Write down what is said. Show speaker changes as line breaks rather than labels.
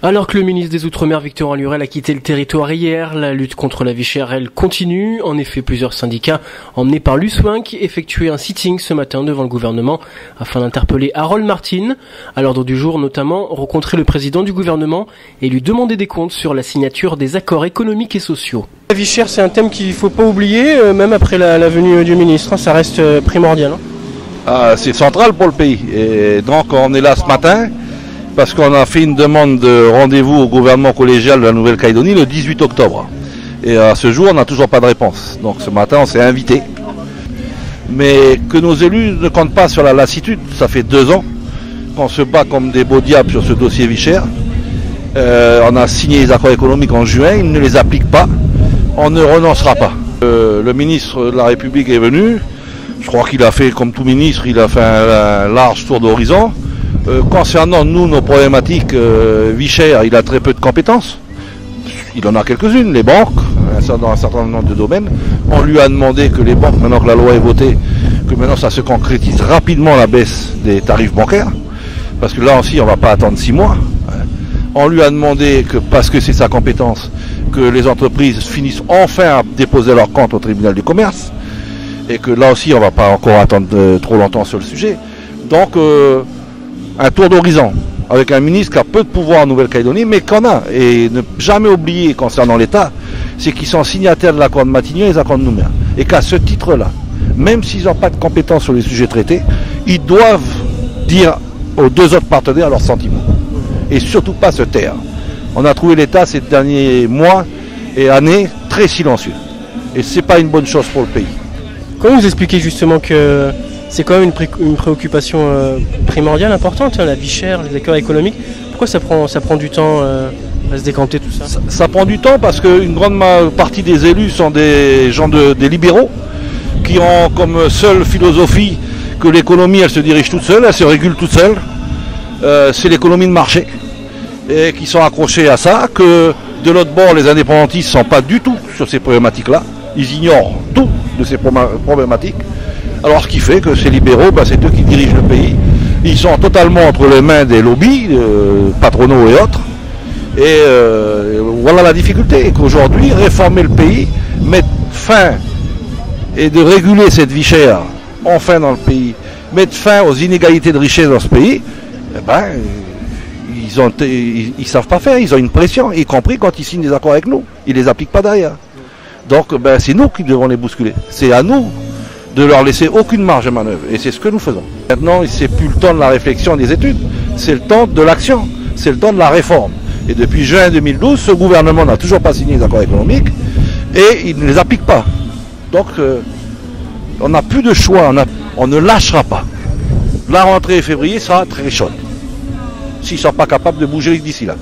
Alors que le ministre des Outre-mer Victorin Lurel a quitté le territoire hier, la lutte contre la vie chère, elle continue. En effet, plusieurs syndicats emmenés par l'USWINC effectuaient un sitting ce matin devant le gouvernement afin d'interpeller Harold Martin. À l'ordre du jour, notamment, rencontrer le président du gouvernement et lui demander des comptes sur la signature des accords économiques et sociaux. La vie chère, c'est un thème qu'il ne faut pas oublier, même après la venue du ministre, ça reste primordial.
C'est central pour le pays. Et donc on est là ce matin parce qu'on a fait une demande de rendez-vous au gouvernement collégial de la Nouvelle-Calédonie le 18 octobre. Et à ce jour, on n'a toujours pas de réponse. Donc ce matin, on s'est invité. Mais que nos élus ne comptent pas sur la lassitude. Ça fait 2 ans qu'on se bat comme des beaux diables sur ce dossier vie chère. On a signé les accords économiques en juin, ils ne les appliquent pas. On ne renoncera pas. Le ministre de la République est venu. Je crois qu'il a fait, comme tout ministre, il a fait un large tour d'horizon. Concernant nous, nos problématiques vie chère, il a très peu de compétences. Il en a quelques-unes, les banques, dans un certain nombre de domaines. On lui a demandé que les banques, maintenant que la loi est votée, que maintenant ça se concrétise rapidement la baisse des tarifs bancaires. Parce que là aussi, on ne va pas attendre 6 mois. On lui a demandé que, parce que c'est sa compétence, que les entreprises finissent enfin à déposer leurs comptes au tribunal du commerce. Et que là aussi, on ne va pas encore attendre trop longtemps sur le sujet. Donc, un tour d'horizon avec un ministre qui a peu de pouvoir en Nouvelle-Calédonie, mais qu'on a. Et ne jamais oublier concernant l'État, c'est qu'ils sont signataires de l'accord de Matignon et des accords de Nouméa. Et qu'à ce titre-là, même s'ils n'ont pas de compétences sur les sujets traités, ils doivent dire aux 2 autres partenaires leurs sentiments. Et surtout pas se taire. On a trouvé l'État ces derniers mois et années très silencieux. Et ce n'est pas une bonne chose pour le pays.
Comment vous expliquez justement que c'est quand même une préoccupation primordiale, importante, la vie chère, les accords économiques? Pourquoi ça prend du temps à se décanter tout ça?
Ça prend du temps parce qu'une grande partie des élus sont des gens des libéraux qui ont comme seule philosophie que l'économie elle se dirige toute seule, elle se régule toute seule. C'est l'économie de marché et qui sont accrochés à ça, que de l'autre bord les indépendantistes ne sont pas du tout sur ces problématiques-là. Ils ignorent tout de ces problématiques. Alors ce qui fait que ces libéraux, c'est eux qui dirigent le pays. Ils sont totalement entre les mains des lobbies, patronaux et autres. Et voilà la difficulté, qu'aujourd'hui, réformer le pays, mettre fin et de réguler cette vie chère, enfin dans le pays, mettre fin aux inégalités de richesse dans ce pays, ils savent pas faire, ils ont une pression, y compris quand ils signent des accords avec nous. Ils les appliquent pas derrière. Donc c'est nous qui devons les bousculer. C'est à nous de leur laisser aucune marge de manœuvre. Et c'est ce que nous faisons. Maintenant, c'est plus le temps de la réflexion des études, c'est le temps de l'action, c'est le temps de la réforme. Et depuis juin 2012, ce gouvernement n'a toujours pas signé les accords économiques et il ne les applique pas. Donc on n'a plus de choix, on ne lâchera pas. La rentrée février sera très chaude, s'ils ne sont pas capables de bouger d'ici là.